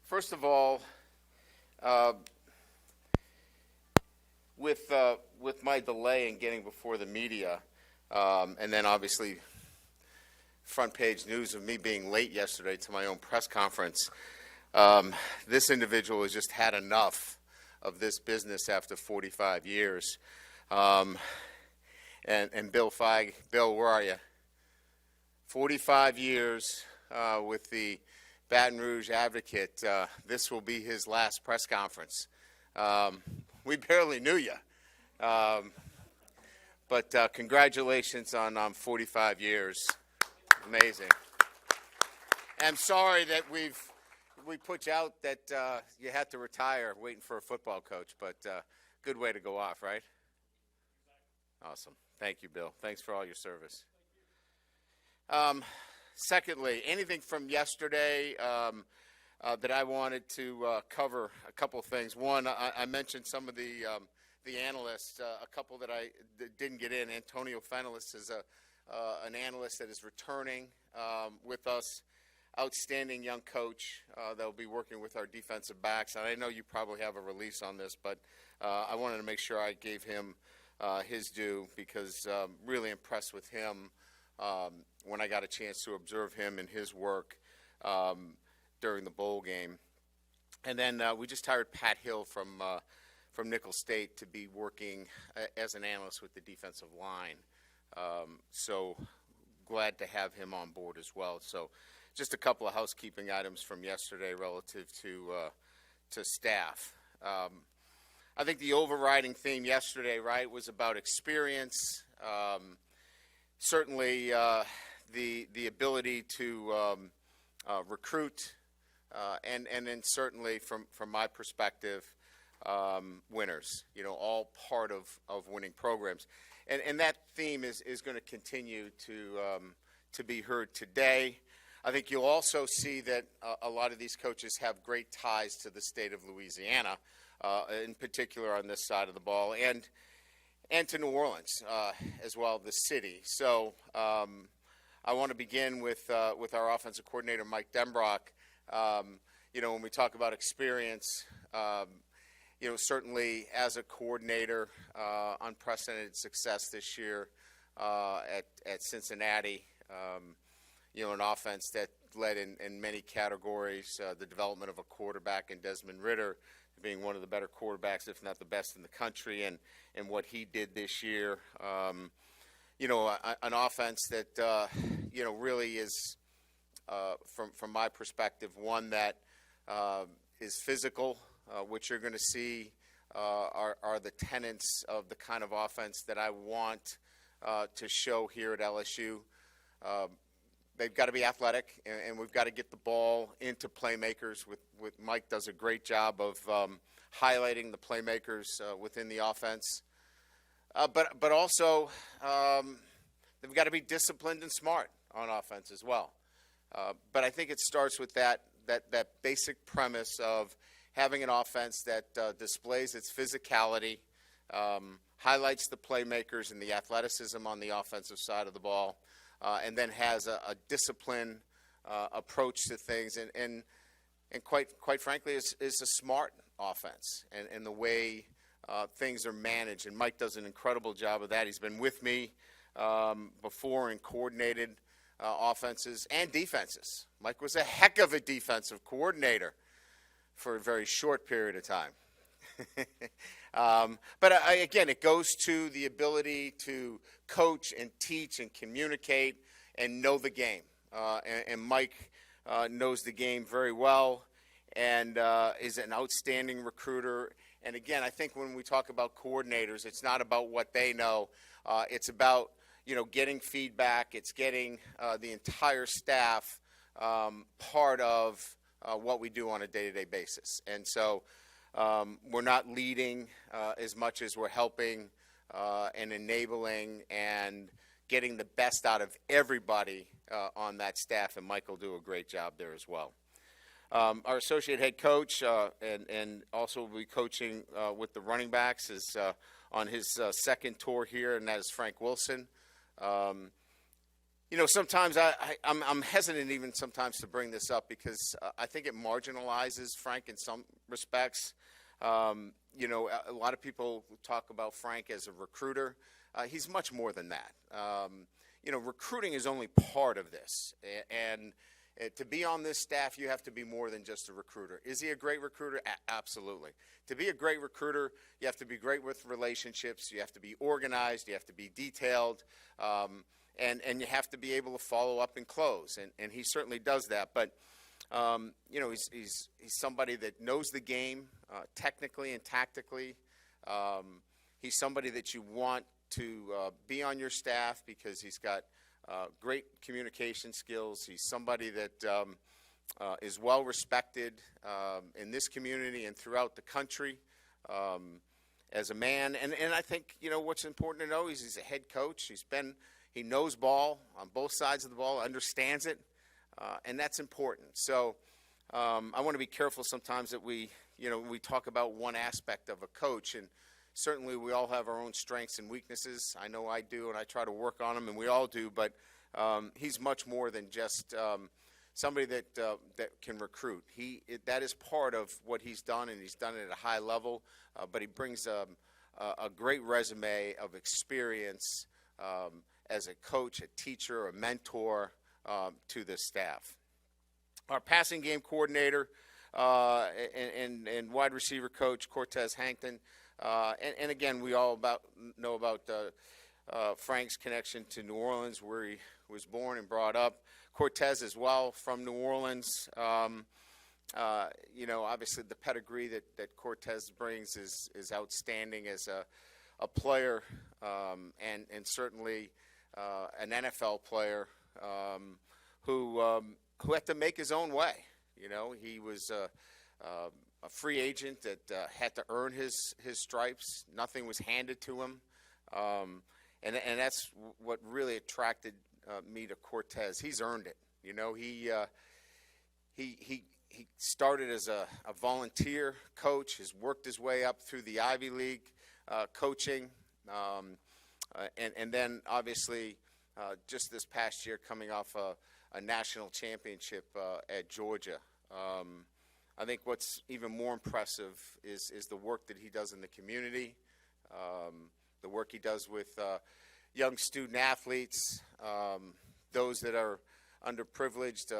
First of all, with my delay in getting before the media, and then obviously front page news of me being late yesterday to my own press conference, this individual has just had enough of this business after 45 years. And Bill Feig, Bill, where are you? 45 years with the Baton Rouge Advocate. This will be his last press conference. We barely knew you. But congratulations on 45 years. Amazing. I'm sorry that we put you out that you had to retire waiting for a football coach, but good way to go off, right? Awesome. Thank you, Bill. Thanks for all your service. Secondly, anything from yesterday that I wanted to cover? A couple things. One, I mentioned some of the analysts, a couple that I didn't get in. Antonio Fenelis is an analyst that is returning with us. Outstanding young coach that will be working with our defensive backs. And I know you probably have a release on this, but I wanted to make sure I gave him his due because really impressed with him when I got a chance to observe him and his work during the bowl game. And then we just hired Pat Hill from Nicholls State to be working as an analyst with the defensive line. So glad to have him on board as well. So just a couple of housekeeping items from yesterday relative to staff. I think the overriding theme yesterday, right, was about experience. Certainly the ability to recruit, and then certainly from my perspective, winners. You know, all part of winning programs, and that theme is going to continue to be heard today. I think you'll also see that a lot of these coaches have great ties to the state of Louisiana, in particular on this side of the ball, and to New Orleans as well, the city. So I want to begin with our offensive coordinator, Mike Denbrock. You know, when we talk about experience, you know, certainly as a coordinator, unprecedented success this year at Cincinnati. You know, an offense that led in many categories, the development of a quarterback in Desmond Ridder, being one of the better quarterbacks, if not the best in the country, and what he did this year. You know, an offense that, you know, really is, from my perspective, one that is physical, which you're going to see are the tenets of the kind of offense that I want to show here at LSU. They've got to be athletic, and we've got to get the ball into playmakers. With Mike does a great job of highlighting the playmakers within the offense. But also, they've got to be disciplined and smart on offense as well. But I think it starts with that basic premise of having an offense that displays its physicality, highlights the playmakers and the athleticism on the offensive side of the ball, and then has a disciplined approach to things, and quite frankly, is a smart offense, and the way things are managed. And Mike does an incredible job of that. He's been with me before and coordinated offenses and defenses. Mike was a heck of a defensive coordinator for a very short period of time. But again, it goes to the ability to coach and teach and communicate and know the game. And Mike knows the game very well and is an outstanding recruiter. And again, I think when we talk about coordinators, it's not about what they know. It's about, you know, getting feedback. It's getting the entire staff part of what we do on a day-to-day basis. And so we're not leading as much as we're helping and enabling and getting the best out of everybody on that staff, and Mike will do a great job there as well. Our associate head coach and also will be coaching with the running backs is on his second tour here, and that is Frank Wilson. Sometimes I'm hesitant even sometimes to bring this up because I think it marginalizes Frank in some respects. A lot of people talk about Frank as a recruiter. He's much more than that. Recruiting is only part of this. And to be on this staff, you have to be more than just a recruiter. Is he a great recruiter? Absolutely. To be a great recruiter, you have to be great with relationships. You have to be organized. You have to be detailed. And you have to be able to follow up and close. And he certainly does that. But, he's somebody that knows the game technically and tactically. He's somebody that you want to be on your staff because he's got great communication skills. He's somebody that is well respected in this community and throughout the country as a man. And I think, what's important to know is he's a head coach. He knows ball on both sides of the ball, understands it, and that's important. So I want to be careful sometimes that we talk about one aspect of a coach, and certainly we all have our own strengths and weaknesses. I know I do, and I try to work on them, and we all do, but he's much more than just somebody that can recruit. That is part of what he's done, and he's done it at a high level, but he brings a great resume of experience as a coach, a teacher, a mentor to the staff. Our passing game coordinator and wide receiver coach, Cortez Hankton. And again, we all know about Frank's connection to New Orleans, where he was born and brought up. Cortez as well from New Orleans. Obviously the pedigree that Cortez brings is outstanding as a player and certainly an NFL player who had to make his own way. He was a free agent that had to earn his stripes. Nothing was handed to him, and that's what really attracted me to Cortez. He's earned it. He started as a volunteer coach. Has worked his way up through the Ivy League coaching. And then, obviously, just this past year, coming off a national championship at Georgia. I think what's even more impressive is the work that he does in the community, the work he does with young student athletes, those that are underprivileged.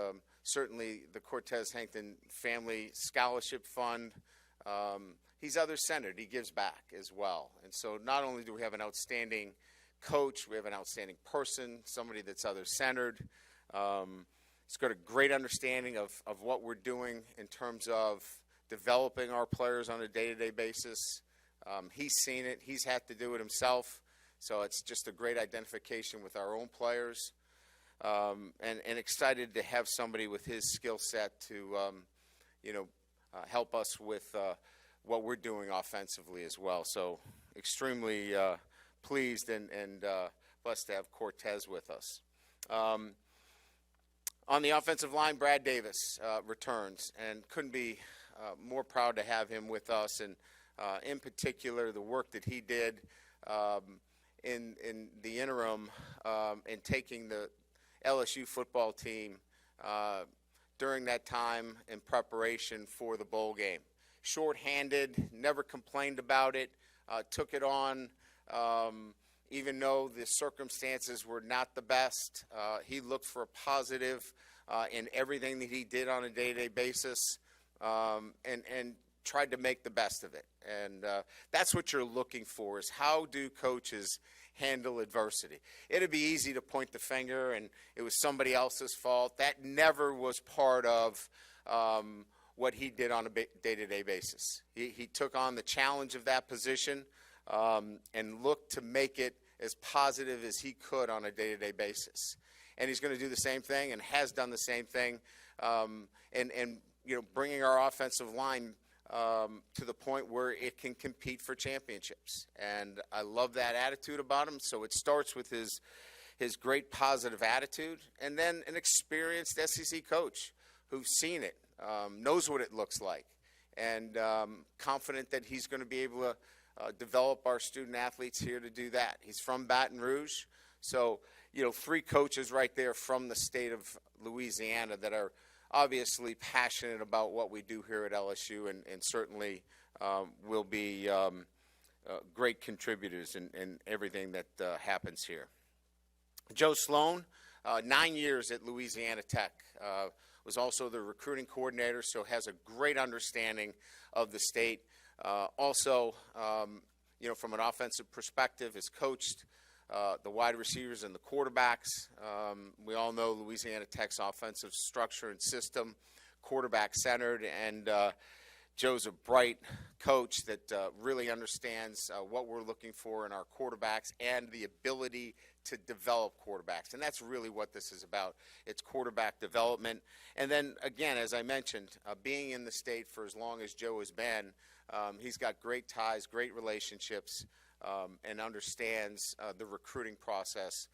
Certainly, the Cortez Hankton Family Scholarship Fund. He's other-centered. He gives back as well. And so not only do we have an outstanding coach, we have an outstanding person, somebody that's other-centered. He's got a great understanding of what we're doing in terms of developing our players on a day-to-day basis. He's seen it. He's had to do it himself. So it's just a great identification with our own players. And excited to have somebody with his skill set to, help us with what we're doing offensively as well. So extremely pleased and blessed to have Cortez with us. On the offensive line, Brad Davis returns, and couldn't be more proud to have him with us. And in particular, the work that he did in the interim in taking the LSU football team during that time in preparation for the bowl game. Short-handed, never complained about it, took it on, even though the circumstances were not the best. He looked for a positive in everything that he did on a day-to-day basis, and tried to make the best of it. And that's what you're looking for, is how do coaches handle adversity? It'd be easy to point the finger and it was somebody else's fault. That never was part of what he did on a day-to-day basis. He took on the challenge of that position and looked to make it as positive as he could on a day-to-day basis. And he's going to do the same thing and has done the same thing, and bringing our offensive line to the point where it can compete for championships. And I love that attitude about him. So it starts with his great positive attitude, and then an experienced SEC coach who's seen it, knows what it looks like, and confident that he's going to be able to develop our student athletes here to do that. He's from Baton Rouge, so three coaches right there from the state of Louisiana that are obviously passionate about what we do here at LSU, and certainly will be great contributors in everything that happens here. Joe Sloan, 9 years at Louisiana Tech, was also the recruiting coordinator, so has a great understanding of the state. Also, from an offensive perspective, has coached the wide receivers and the quarterbacks. We all know Louisiana Tech's offensive structure and system, quarterback-centered, and Joe's a bright coach that really understands what we're looking for in our quarterbacks and the ability to develop quarterbacks. And that's really what this is about. It's quarterback development. And then, again, as I mentioned, being in the state for as long as Joe has been, he's got great ties, great relationships, and understands the recruiting process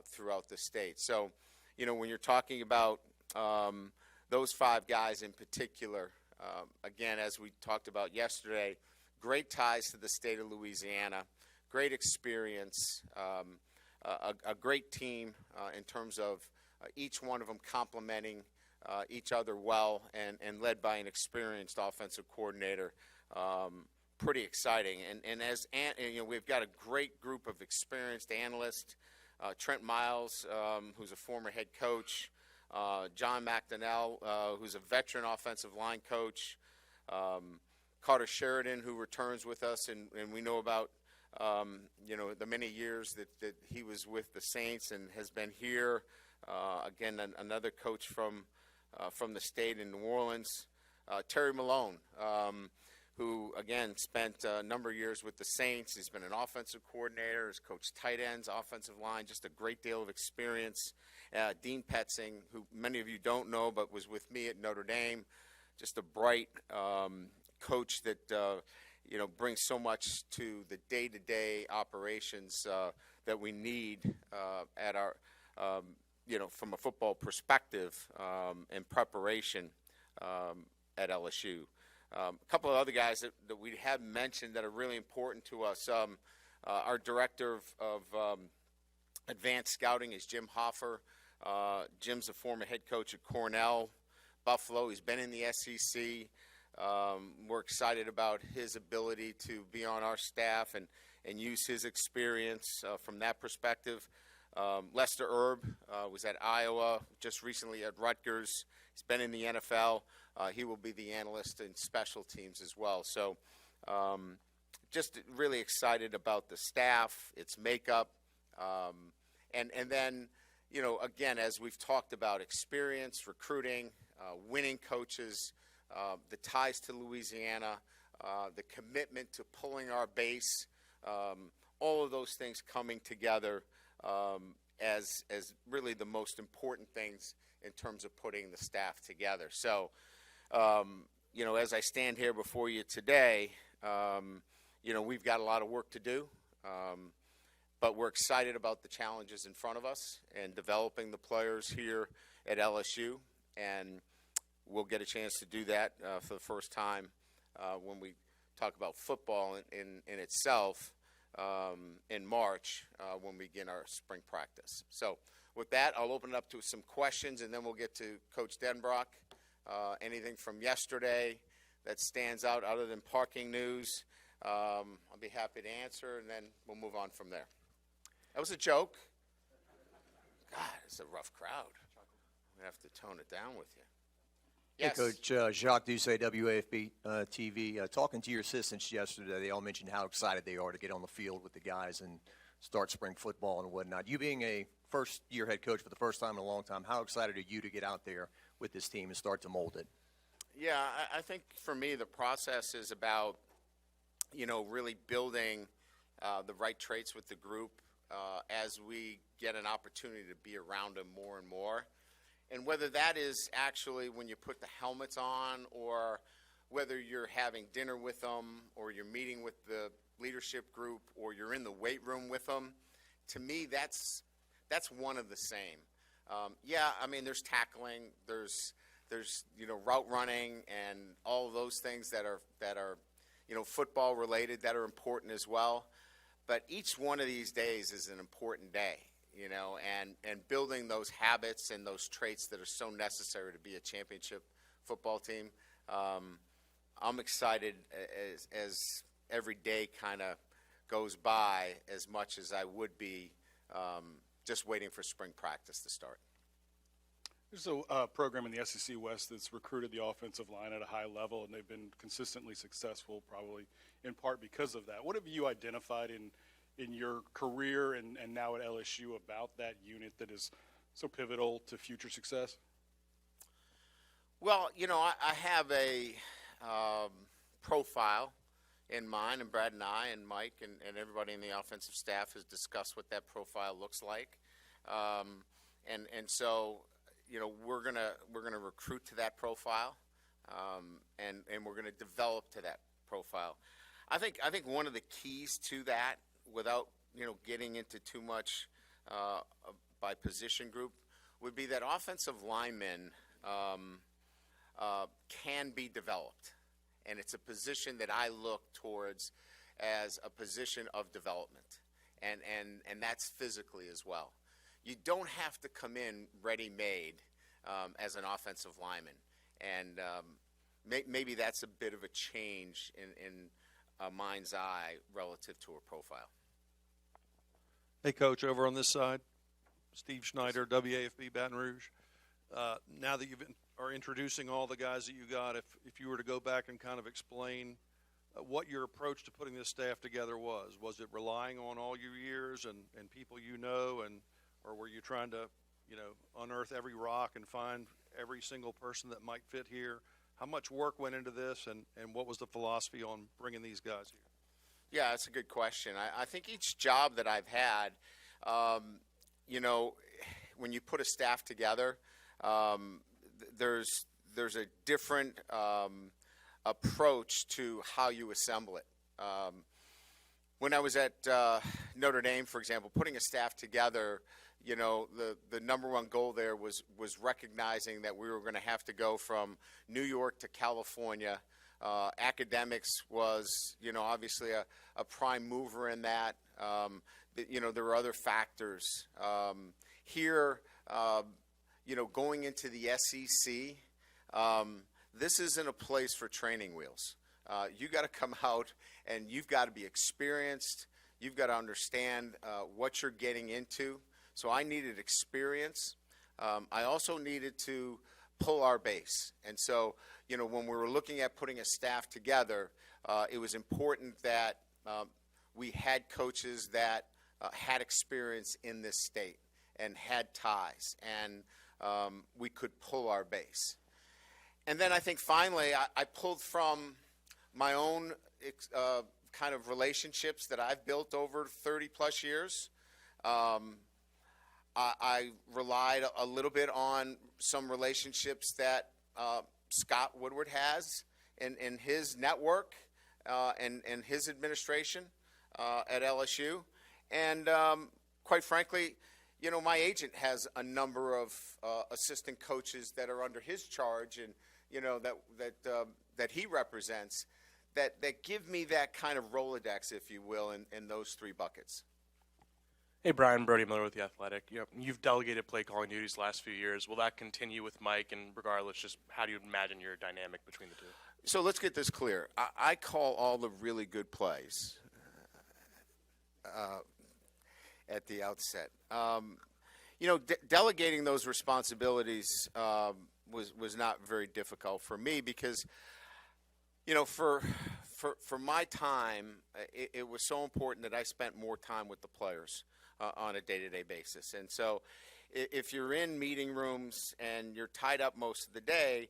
throughout the state. So, when you're talking about those five guys in particular, again, as we talked about yesterday, great ties to the state of Louisiana, great experience, a great team in terms of each one of them complementing each other well, and led by an experienced offensive coordinator. Pretty exciting. And we've got a great group of experienced analysts. Trent Miles, who's a former head coach, John McDonnell, who's a veteran offensive line coach, Carter Sheridan, who returns with us, and we know about the many years that he was with the Saints and has been here. Again, another coach from the state in New Orleans. Terry Malone, who, again, spent a number of years with the Saints. He's been an offensive coordinator, has coached tight ends, offensive line, just a great deal of experience. Dean Petzing, who many of you don't know but was with me at Notre Dame, just a bright coach that brings so much to the day-to-day operations that we need at our from a football perspective and preparation at LSU. A couple of other guys that we have mentioned that are really important to us. Our director of advanced scouting is Jim Hoffer. Jim's a former head coach at Cornell, Buffalo. He's been in the SEC. We're excited about his ability to be on our staff and use his experience from that perspective. Lester Erb was at Iowa, just recently at Rutgers. He's been in the NFL. He will be the analyst in special teams as well. So just really excited about the staff, its makeup, and then, again, as we've talked about, experience, recruiting, winning coaches, the ties to Louisiana, the commitment to pulling our base, all of those things coming together as really the most important things in terms of putting the staff together. So, as I stand here before you today, we've got a lot of work to do, but we're excited about the challenges in front of us and developing the players here at LSU, and we'll get a chance to do that for the first time when we talk about football in itself in March when we begin our spring practice. So with that, I'll open it up to some questions, and then we'll get to Coach Denbrock. Anything from yesterday that stands out other than parking news, I'll be happy to answer, and then we'll move on from there. That was a joke. God, it's a rough crowd. I'm going to have to tone it down with you. Yes. Hey, Coach, Jacques Doucet, WAFB TV. Talking to your assistants yesterday, they all mentioned how excited they are to get on the field with the guys and start spring football and whatnot. You being a first-year head coach for the first time in a long time, how excited are you to get out there with this team and start to mold it? Yeah, I think for me the process is about, really building the right traits with the group as we get an opportunity to be around them more and more. And whether that is actually when you put the helmets on, or whether you're having dinner with them, or you're meeting with the leadership group, or you're in the weight room with them, to me that's one of the same. There's tackling, there's route running, and all of those things that are football related that are important as well. But each one of these days is an important day. and building those habits and those traits that are so necessary to be a championship football team. I'm excited as every day kind of goes by as much as I would be just waiting for spring practice to start. There's a program in the SEC West that's recruited the offensive line at a high level, and they've been consistently successful, probably in part because of that. What have you identified in your career and now at LSU about that unit that is so pivotal to future success? Well, I have a profile in mind, and Brad and I and Mike and everybody in the offensive staff has discussed what that profile looks like. And so, we're gonna recruit to that profile, and we're gonna develop to that profile. I think one of the keys to that, without getting into too much by position group, would be that offensive linemen can be developed, and it's a position that I look towards as a position of development, and that's physically as well. You don't have to come in ready-made as an offensive lineman, and maybe that's a bit of a change in a mind's eye relative to a profile. Hey, Coach, over on this side, Steve Schneider, WAFB Baton Rouge. Now that you are introducing all the guys that you got, if you were to go back and kind of explain what your approach to putting this staff together was it relying on all your years and people or were you trying to, unearth every rock and find every single person that might fit here? How much work went into this, and what was the philosophy on bringing these guys here? Yeah, that's a good question. I think each job that I've had, when you put a staff together, there's a different approach to how you assemble it. When I was at Notre Dame, for example, putting a staff together, the number one goal there was recognizing that we were going to have to go from New York to California. Academics was, obviously a prime mover in that. There were other factors. Here, going into the SEC, this isn't a place for training wheels. You got to come out and you've got to be experienced. You've got to understand what you're getting into. So I needed experience. I also needed to pull our base. And so, when we were looking at putting a staff together, it was important that we had coaches that had experience in this state and had ties, and we could pull our base. And then I think finally I pulled from my own kind of relationships that I've built over 30-plus years. I relied a little bit on some relationships that Scott Woodward has in his network and his administration at LSU. And quite frankly, my agent has a number of assistant coaches that are under his charge and, that he represents that give me that kind of Rolodex, if you will, in those three buckets. Hey, Brian, Brody Miller with The Athletic. You've delegated play calling duties the last few years. Will that continue with Mike? And regardless, just how do you imagine your dynamic between the two? So let's get this clear. I call all the really good plays at the outset. Delegating those responsibilities was not very difficult for me because, for my time, it was so important that I spent more time with the players on a day-to-day basis. And so if you're in meeting rooms and you're tied up most of the day,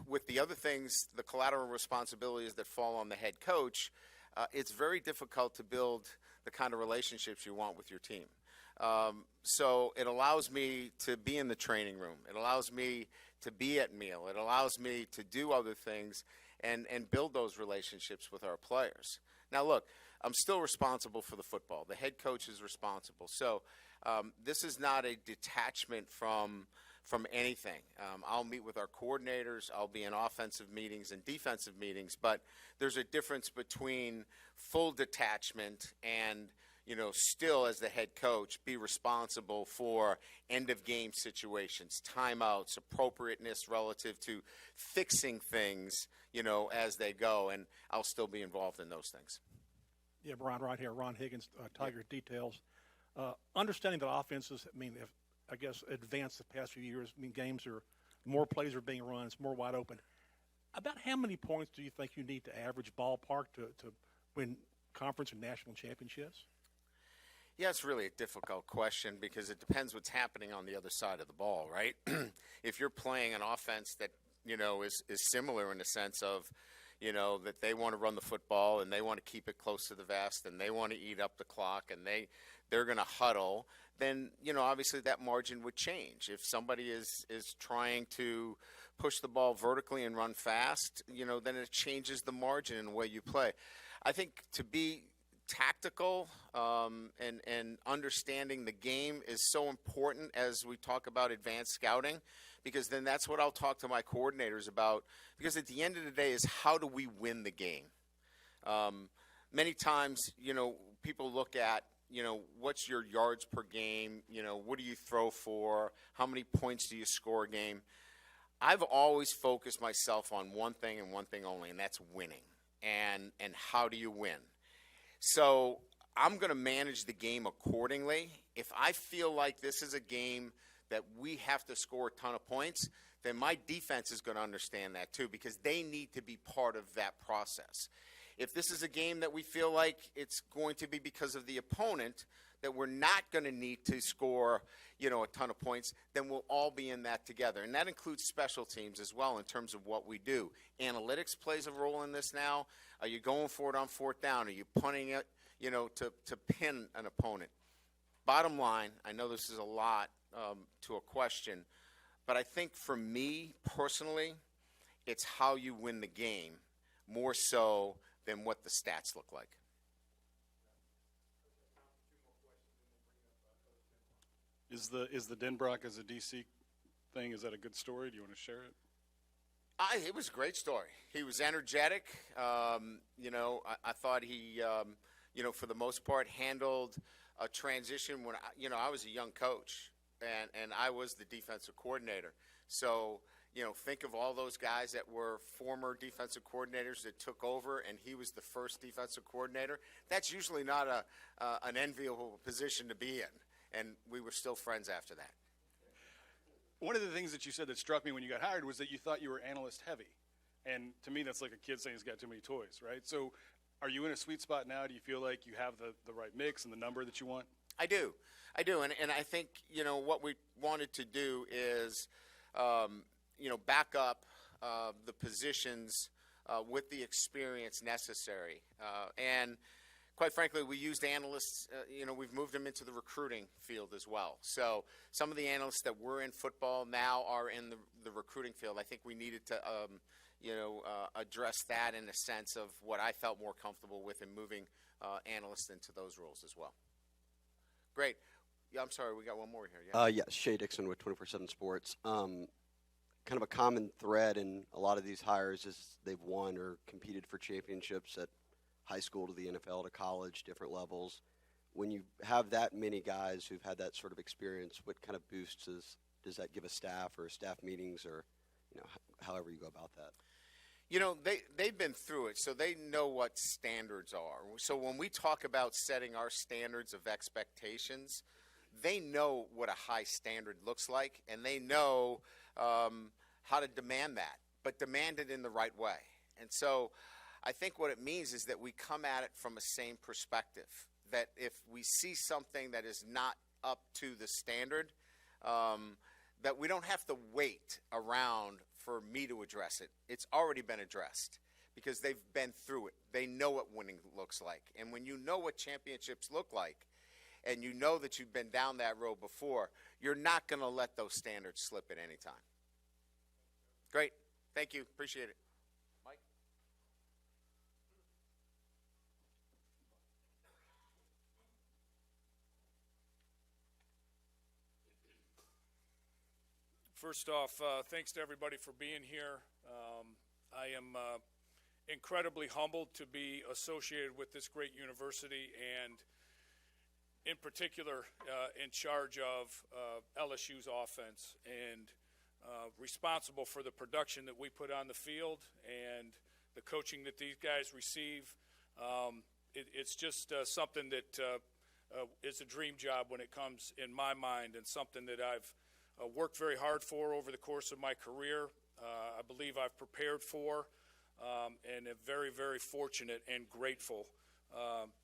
with the other things, the collateral responsibilities that fall on the head coach, it's very difficult to build the kind of relationships you want with your team. So it allows me to be in the training room. It allows me to be at meal. It allows me to do other things and build those relationships with our players. Now, look, I'm still responsible for the football. The head coach is responsible. So this is not a detachment from anything. I'll meet with our coordinators. I'll be in offensive meetings and defensive meetings. But there's a difference between full detachment and, still as the head coach be responsible for end of game situations, timeouts, appropriateness relative to fixing things, as they go, and I'll still be involved in those things. Yeah, Brian, right here. Ron Higgins, Tiger Details. Understanding that offenses, have, I guess, advanced the past few years. More plays are being run. It's more wide open. About how many points do you think you need to average ballpark to win conference and national championships? Yeah, it's really a difficult question because it depends what's happening on the other side of the ball, right? If you're playing an offense that, is similar in the sense of, that they want to run the football and they want to keep it close to the vest and they want to eat up the clock and they're going to huddle, then, obviously that margin would change. If somebody is trying to push the ball vertically and run fast, then it changes the margin in the way you play. I think to be tactical and understanding the game is so important as we talk about advanced scouting, because then that's what I'll talk to my coordinators about, because at the end of the day is how do we win the game? Many times, people look at, what's your yards per game? What do you throw for? How many points do you score a game? I've always focused myself on one thing and one thing only, and that's winning. And how do you win? So I'm going to manage the game accordingly. If I feel like this is a game that we have to score a ton of points, then my defense is going to understand that too, because they need to be part of that process. If this is a game that we feel like it's going to be because of the opponent, that we're not going to need to score, a ton of points, then we'll all be in that together. And that includes special teams as well in terms of what we do. Analytics plays a role in this now. Are you going for it on fourth down? Are you punting it, to pin an opponent? Bottom line, I know this is a lot to a question, but I think for me personally, it's how you win the game more so than what the stats look like. Is the Denbrock as a DC thing, is that a good story? Do you want to share it? It was a great story. He was energetic. I thought he, for the most part, handled a transition when, I was a young coach and I was the defensive coordinator. So, think of all those guys that were former defensive coordinators that took over and he was the first defensive coordinator. That's usually not an enviable position to be in. And we were still friends after that. One of the things that you said that struck me when you got hired was that you thought you were analyst heavy. And to me, that's like a kid saying he's got too many toys, right? So are you in a sweet spot now? Do you feel like you have the right mix and the number that you want? I do. And I think, what we wanted to do is, back up the positions with the experience necessary. And quite frankly, we used analysts, we've moved them into the recruiting field as well. So some of the analysts that were in football now are in the recruiting field. I think we needed to, address that in a sense of what I felt more comfortable with in moving analysts into those roles as well. Great. Yeah, I'm sorry, we got one more here. Yeah. Yes, Shay Dixon with 24/7 Sports. Kind of a common thread in a lot of these hires is they've won or competed for championships at high school to the NFL to college, different levels. When you have that many guys who've had that sort of experience, what kind of boosts does that give a staff or staff meetings or, however you go about that? They've been through it, so they know what standards are. So when we talk about setting our standards of expectations, they know what a high standard looks like, and they know how to demand that, but demand it in the right way. And so I think what it means is that we come at it from a same perspective, that if we see something that is not up to the standard, that we don't have to wait around for me to address it. It's already been addressed because they've been through it. They know what winning looks like. And when you know what championships look like and you know that you've been down that road before, you're not going to let those standards slip at any time. Great. Thank you. Appreciate it. Mike? First off, thanks to everybody for being here. I am incredibly humbled to be associated with this great university, and in particular in charge of LSU's offense and responsible for the production that we put on the field and the coaching that these guys receive. It's just something that is a dream job when it comes in my mind, and something that I've worked very hard for over the course of my career. I believe I've prepared for, and am very, very fortunate and grateful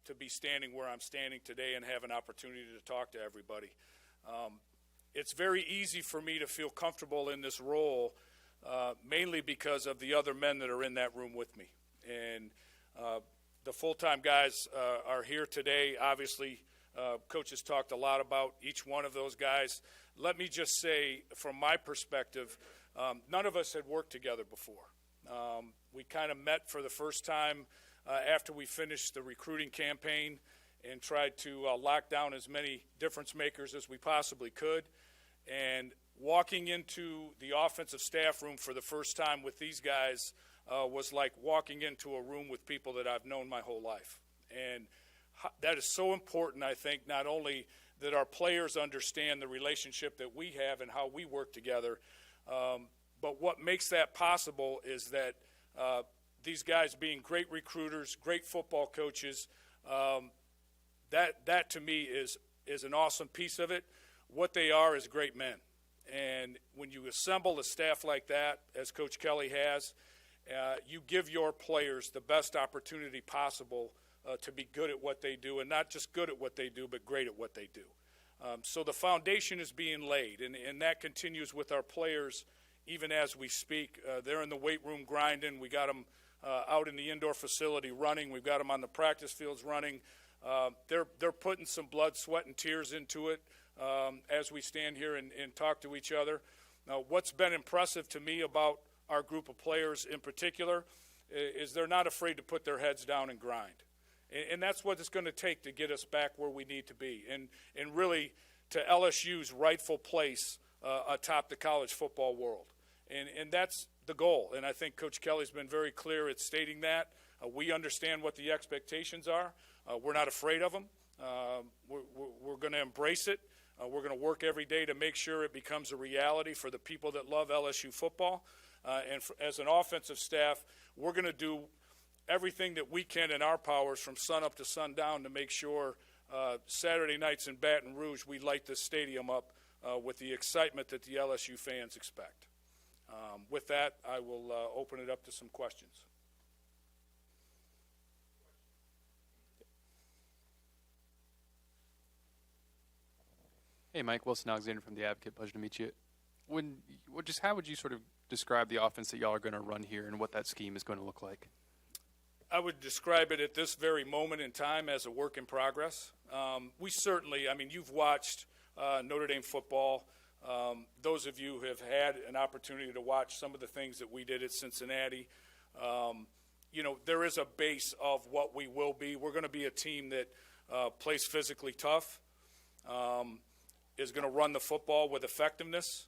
to be standing where I'm standing today and have an opportunity to talk to everybody. It's very easy for me to feel comfortable in this role, mainly because of the other men that are in that room with me. And the full-time guys are here today. Obviously, Coach has talked a lot about each one of those guys. Let me just say, from my perspective, none of us had worked together before. We kind of met for the first time after we finished the recruiting campaign and tried to lock down as many difference makers as we possibly could. And walking into the offensive staff room for the first time with these guys was like walking into a room with people that I've known my whole life. And that is so important, I think, not only that our players understand the relationship that we have and how we work together, but what makes that possible is that these guys being great recruiters, great football coaches, that to me is an awesome piece of it. What they are is great men. And when you assemble a staff like that, as Coach Kelly has, you give your players the best opportunity possible to be good at what they do, and not just good at what they do, but great at what they do. So the foundation is being laid, and that continues with our players even as we speak. They're in the weight room grinding. We got them out in the indoor facility running. We've got them on the practice fields running. They're putting some blood, sweat, and tears into it as we stand here and talk to each other. Now, what's been impressive to me about our group of players in particular is they're not afraid to put their heads down and grind. And that's what it's going to take to get us back where we need to be, and really to LSU's rightful place atop the college football world. And that's the goal. And I think Coach Kelly's been very clear at stating that. We understand what the expectations are. We're not afraid of them. We're going to embrace it. We're going to work every day to make sure it becomes a reality for the people that love LSU football. As an offensive staff, we're going to do everything that we can in our powers from sun up to sundown to make sure Saturday nights in Baton Rouge we light this stadium up with the excitement that the LSU fans expect. With that, I will open it up to some questions. Hey, Mike. Wilson Alexander from The Advocate. Pleasure to meet you. How would you sort of describe the offense that y'all are going to run here and what that scheme is going to look like? I would describe it at this very moment in time as a work in progress. We certainly, you've watched Notre Dame football. Those of you who have had an opportunity to watch some of the things that we did at Cincinnati, there is a base of what we will be. We're going to be a team that plays physically tough, is going to run the football with effectiveness,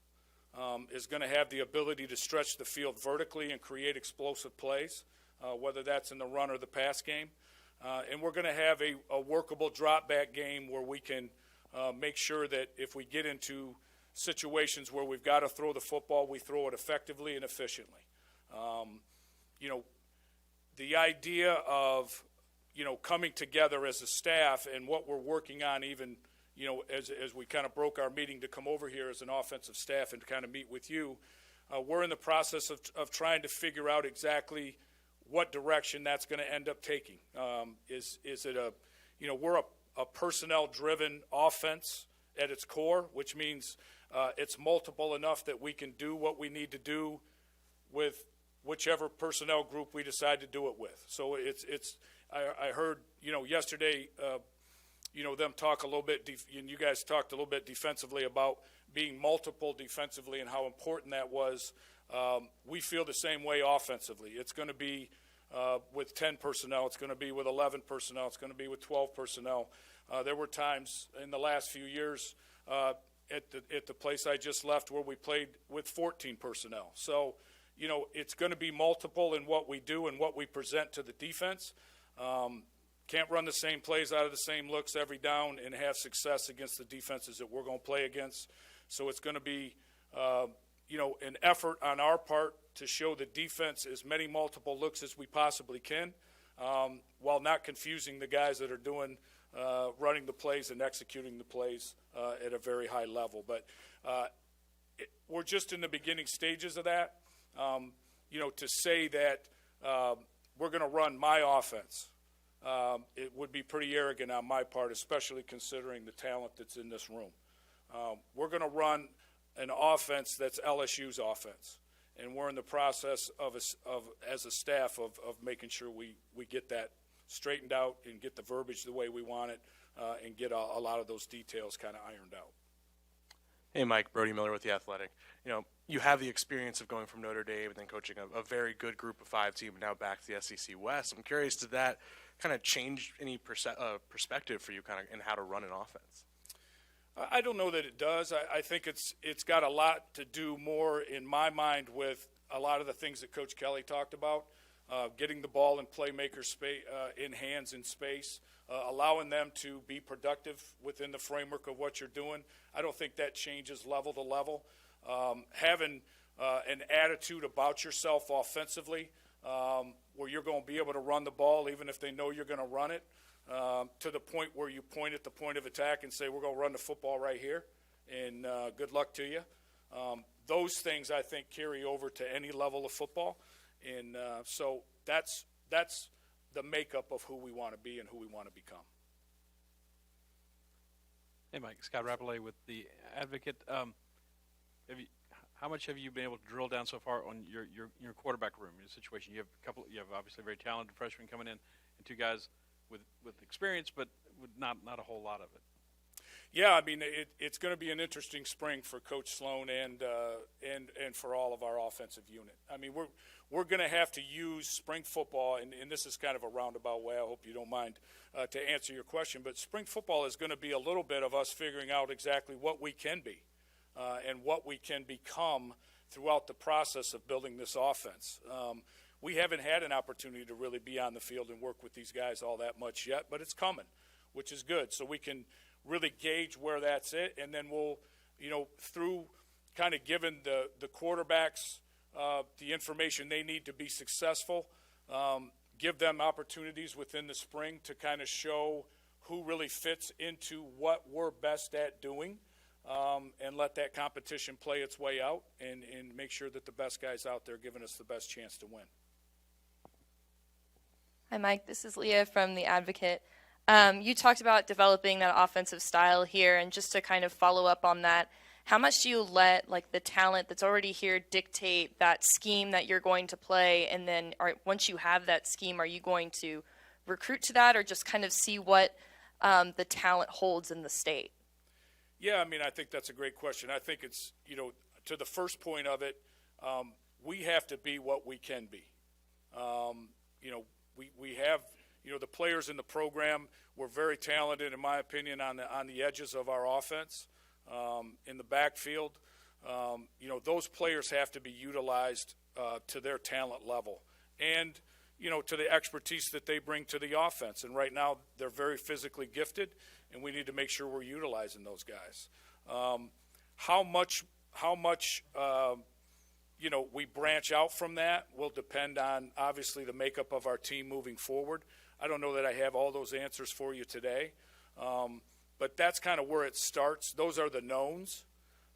is going to have the ability to stretch the field vertically and create explosive plays, whether that's in the run or the pass game. And we're going to have a workable drop-back game where we can make sure that if we get into situations where we've got to throw the football, we throw it effectively and efficiently. The idea of, coming together as a staff and what we're working on even, as we kind of broke our meeting to come over here as an offensive staff and to kind of meet with you, we're in the process of trying to figure out exactly what direction that's going to end up taking. Is it we're a personnel-driven offense at its core, which means it's multiple enough that we can do what we need to do with whichever personnel group we decide to do it with. So I heard, yesterday, them talk a little bit, and you guys talked a little bit defensively about being multiple defensively and how important that was. We feel the same way offensively. It's going to be with 10 personnel. It's going to be with 11 personnel. It's going to be with 12 personnel. There were times in the last few years at the place I just left where we played with 14 personnel. So, it's going to be multiple in what we do and what we present to the defense. can't run the same plays out of the same looks every down and have success against the defenses that we're going to play against. So it's going to be, an effort on our part to show the defense as many multiple looks as we possibly can, while not confusing the guys that are doing running the plays and executing the plays at a very high level. But we're just in the beginning stages of that. To say that we're going to run my offense, it would be pretty arrogant on my part, especially considering the talent that's in this room. We're going to run an offense that's LSU's offense, and we're in the process of as a staff of making sure we get that straightened out and get the verbiage the way we want it, and get a lot of those details kind of ironed out. Hey, Mike, Brody Miller with The Athletic. You have the experience of going from Notre Dame and then coaching a very good group of 5 team and now back to the SEC West. I'm curious, did that kind of change any perspective for you kind of in how to run an offense? I don't know that it does. I think it's got a lot to do more in my mind with a lot of the things that Coach Kelly talked about, getting the ball in playmaker in hands in space, allowing them to be productive within the framework of what you're doing. I don't think that changes level to level. Having an attitude about yourself offensively, where you're going to be able to run the ball even if they know you're going to run it, to the point where you point at the point of attack and say, we're going to run the football right here, and good luck to you. Those things, I think, carry over to any level of football. And so that's the makeup of who we want to be and who we want to become. Hey, Mike. Scott Rapollet with The Advocate. How much have you been able to drill down so far on your quarterback room, your situation? You have obviously very talented freshmen coming in and 2 guys with experience, but with not a whole lot of it. Yeah, I mean, it's going to be an interesting spring for Coach Sloan and for all of our offensive unit. I mean, we're going to have to use spring football, and this is kind of a roundabout way. I hope you don't mind to answer your question, but spring football is going to be a little bit of us figuring out exactly what we can be and what we can become throughout the process of building this offense. We haven't had an opportunity to really be on the field and work with these guys all that much yet, but it's coming, which is good. So we can really gauge where that's at, and then we'll, through kind of giving the quarterbacks the information they need to be successful, give them opportunities within the spring to kind of show who really fits into what we're best at doing, and let that competition play its way out and make sure that the best guys out there giving us the best chance to win. Hi, Mike. This is Leah from The Advocate. You talked about developing that offensive style here, and just to kind of follow up on that, how much do you let the talent that's already here dictate that scheme that you're going to play, and then once you have that scheme, are you going to recruit to that or just kind of see what the talent holds in the state? Yeah, I mean, I think that's a great question. I think it's, to the first point of it, we have to be what we can be. We have, the players in the program. We're very talented, in my opinion, on the edges of our offense, in the backfield. Those players have to be utilized to their talent level and, to the expertise that they bring to the offense. And right now they're very physically gifted, and we need to make sure we're utilizing those guys. How much we branch out from that will depend on, obviously, the makeup of our team moving forward. I don't know that I have all those answers for you today, but that's kind of where it starts. Those are the knowns.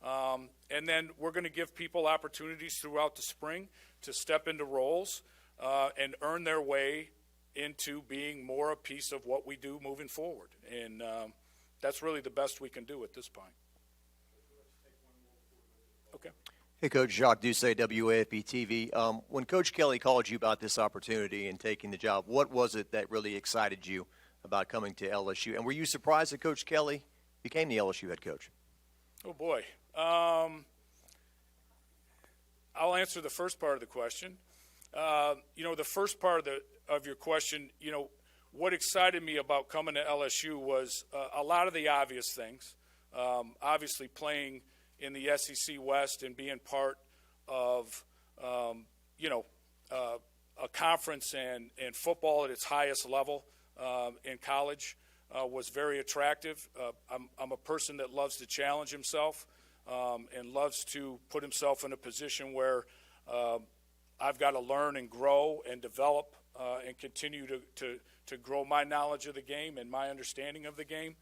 And then we're going to give people opportunities throughout the spring to step into roles and earn their way into being more a piece of what we do moving forward. And that's really the best we can do at this point. Okay. Hey, Coach. Jacques Doucet, WAFB TV. When Coach Kelly called you about this opportunity and taking the job, what was it that really excited you about coming to LSU? And were you surprised that Coach Kelly became the LSU head coach? Oh, boy. I'll answer the first part of the question. The first part of your question, what excited me about coming to LSU was a lot of the obvious things. Obviously playing in the SEC West and being part of, a conference and football at its highest level in college was very attractive. I'm a person that loves to challenge himself and loves to put himself in a position where I've got to learn and grow and develop and continue to grow my knowledge of the game and my understanding of the game.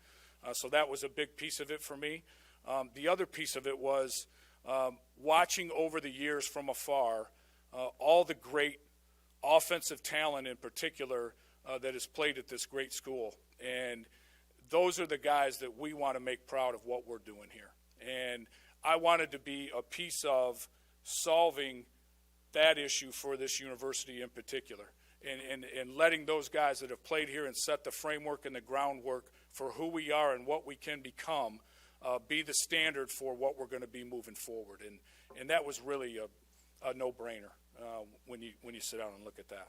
So that was a big piece of it for me. The other piece of it was watching over the years from afar all the great offensive talent in particular that has played at this great school. And those are the guys that we want to make proud of what we're doing here. And I wanted to be a piece of solving that issue for this university in particular, and letting those guys that have played here and set the framework and the groundwork for who we are and what we can become be the standard for what we're going to be moving forward. And that was really a no-brainer when you sit down and look at that.